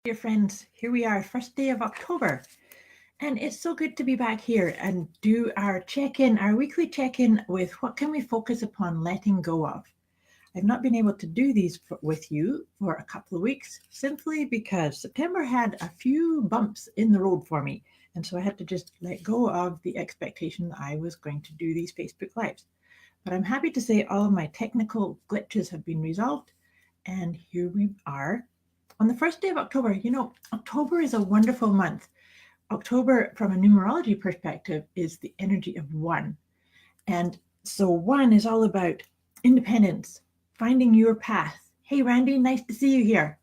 Dear friends, here we are, first day of October, and it's so good to be back here and do our check-in, our weekly check-in with what can we focus upon letting go of. I've not been able to do these with you for a couple of weeks, simply because September had a few bumps in the road for me, and so I had to just let go of the expectation that I was going to do these Facebook Lives. But I'm happy to say all of my technical glitches have been resolved, and here we are on the first day of October. October is a wonderful month. October, from a numerology perspective, is the energy of one. And so one is all about independence, finding your path. Hey, Randy, nice to see you here.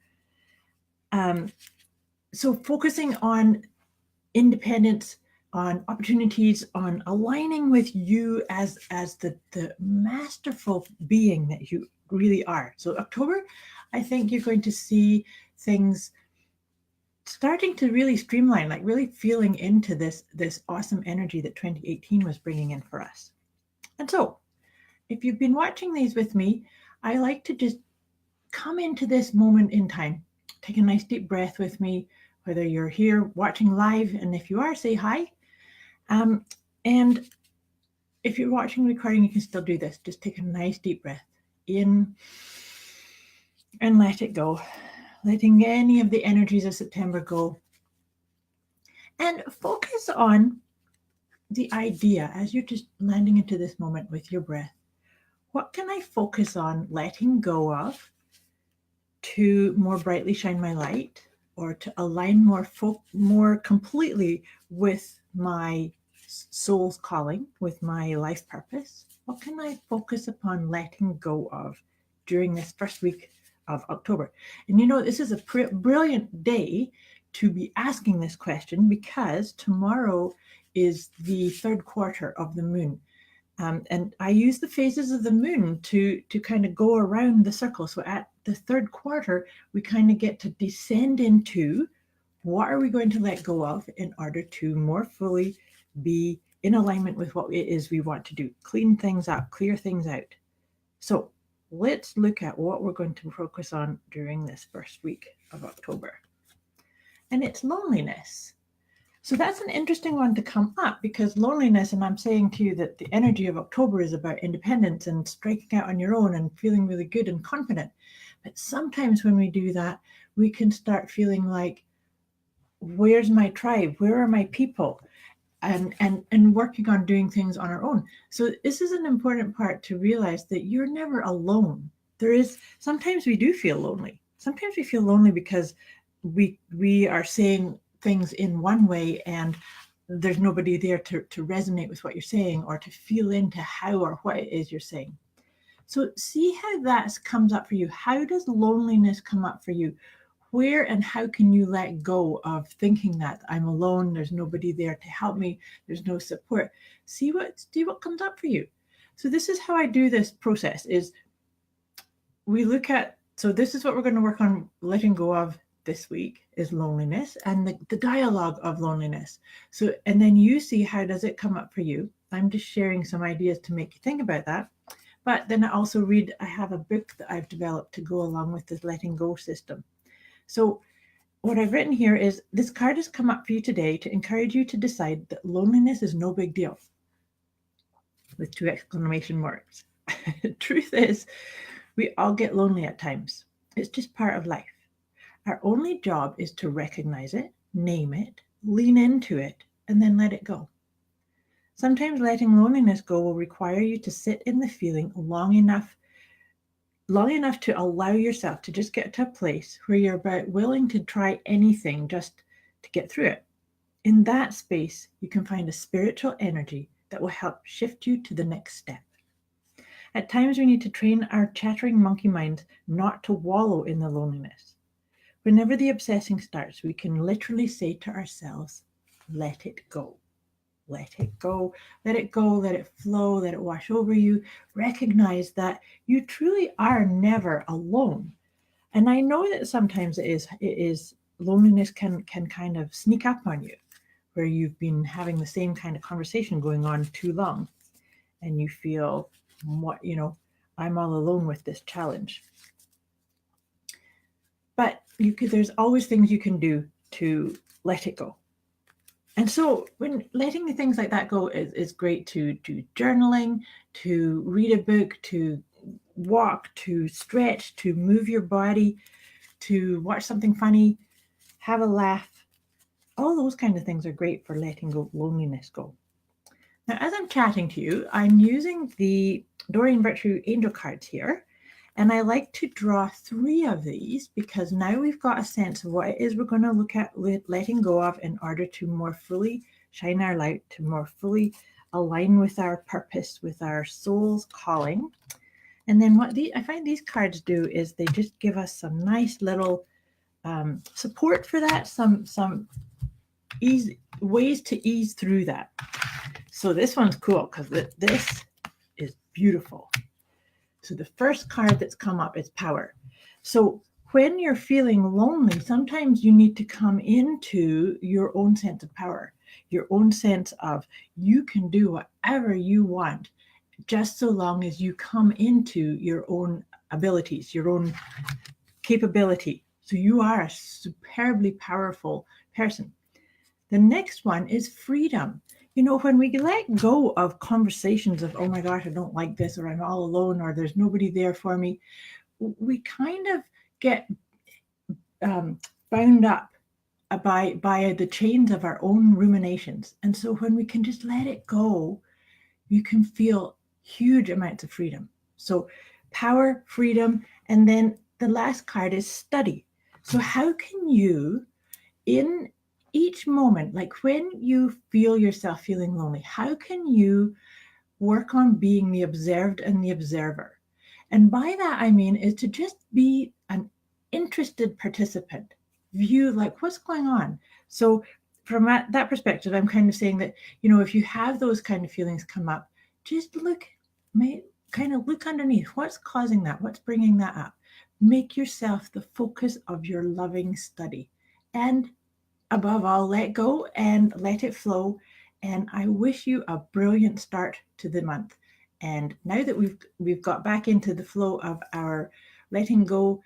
So focusing on independence, on opportunities, on aligning with you as the masterful being that you really are. So October, I think you're going to see things starting to really streamline, like really feeling into this awesome energy that 2018 was bringing in for us. And so if you've been watching these with me, I like to just come into this moment in time. Take a nice deep breath with me, whether you're here watching live, and if you are, say hi. And if you're watching recording, you can still do this. Just take a nice deep breath in and let it go, letting any of the energies of September go. And focus on the idea as you're just landing into this moment with your breath. What can I focus on letting go of to more brightly shine my light, or to align more completely with my soul's calling, with my life purpose? What can I focus upon letting go of during this first week of October? And this is a brilliant day to be asking this question, because tomorrow is the third quarter of the moon. And I use the phases of the moon to kind of go around the circle. So at the third quarter, we kind of get to descend into what are we going to let go of in order to more fully be in alignment with what it is we want to do. Clean things up, clear things out. So let's look at what we're going to focus on during this first week of October. And it's loneliness. So that's an interesting one to come up, because loneliness, and I'm saying to you that the energy of October is about independence and striking out on your own and feeling really good and confident. But sometimes when we do that, we can start feeling like, where's my tribe? Where are my people? And working on doing things on our own. So this is an important part to realize, that you're never alone. Sometimes we do feel lonely. Sometimes we feel lonely because we are saying things in one way, and there's nobody there to resonate with what you're saying, or to feel into how or what it is you're saying. So see how that comes up for you. How does loneliness come up for you? Where and how can you let go of thinking that I'm alone, there's nobody there to help me, there's no support? See what comes up for you. So this is how I do this process, is we look at, so this is what we're going to work on letting go of this week, is loneliness and the dialogue of loneliness. So, and then you see, how does it come up for you? I'm just sharing some ideas to make you think about that. But then I have a book that I've developed to go along with this letting go system. So what I've written here is, this card has come up for you today to encourage you to decide that loneliness is no big deal, with 2 exclamation marks. Truth is, we all get lonely at times. It's just part of life. Our only job is to recognize it, name it, lean into it, and then let it go. Sometimes letting loneliness go will require you to sit in the feeling long enough to allow yourself to just get to a place where you're about willing to try anything just to get through it. In that space, you can find a spiritual energy that will help shift you to the next step. At times, we need to train our chattering monkey mind not to wallow in the loneliness. Whenever the obsessing starts, we can literally say to ourselves, let it go. Let it go, let it go, let it flow, let it wash over you. Recognize that you truly are never alone. And I know that sometimes it is loneliness can kind of sneak up on you, where you've been having the same kind of conversation going on too long, and you feel, I'm all alone with this challenge. But there's always things you can do to let it go. And so when letting things like that go is great, to do journaling, to read a book, to walk, to stretch, to move your body, to watch something funny, have a laugh. All those kind of things are great for letting loneliness go. Now, as I'm chatting to you, I'm using the Doreen Virtue Angel cards here, and I like to draw 3 of these because now we've got a sense of what it is we're going to look at letting go of in order to more fully shine our light, to more fully align with our purpose, with our soul's calling. And then what I find these cards do is they just give us some nice little support for that, some ways to ease through that. So this one's cool because this is beautiful. So the first card that's come up is power. So when you're feeling lonely, sometimes you need to come into your own sense of power, your own sense of you can do whatever you want, just so long as you come into your own abilities, your own capability. So you are a superbly powerful person. The next one is freedom. You know, when we let go of conversations of, oh my gosh, I don't like this, or I'm all alone, or there's nobody there for me, we kind of get bound up by the chains of our own ruminations. And so when we can just let it go, you can feel huge amounts of freedom. So power, freedom, and then the last card is study. So how can you, in each moment, like when you feel yourself feeling lonely, how can you work on being the observed and the observer? And by that, I mean is to just be an interested participant, view like what's going on. So from that perspective, I'm kind of saying that, you know, if you have those kind of feelings come up, just kind of look underneath. What's causing that? What's bringing that up? Make yourself the focus of your loving study. And above all, let go and let it flow. And I wish you a brilliant start to the month. And now that we've got back into the flow of our letting go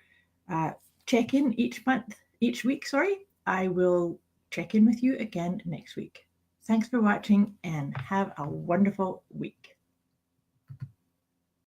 check-in each week, I will check in with you again next week. Thanks for watching and have a wonderful week.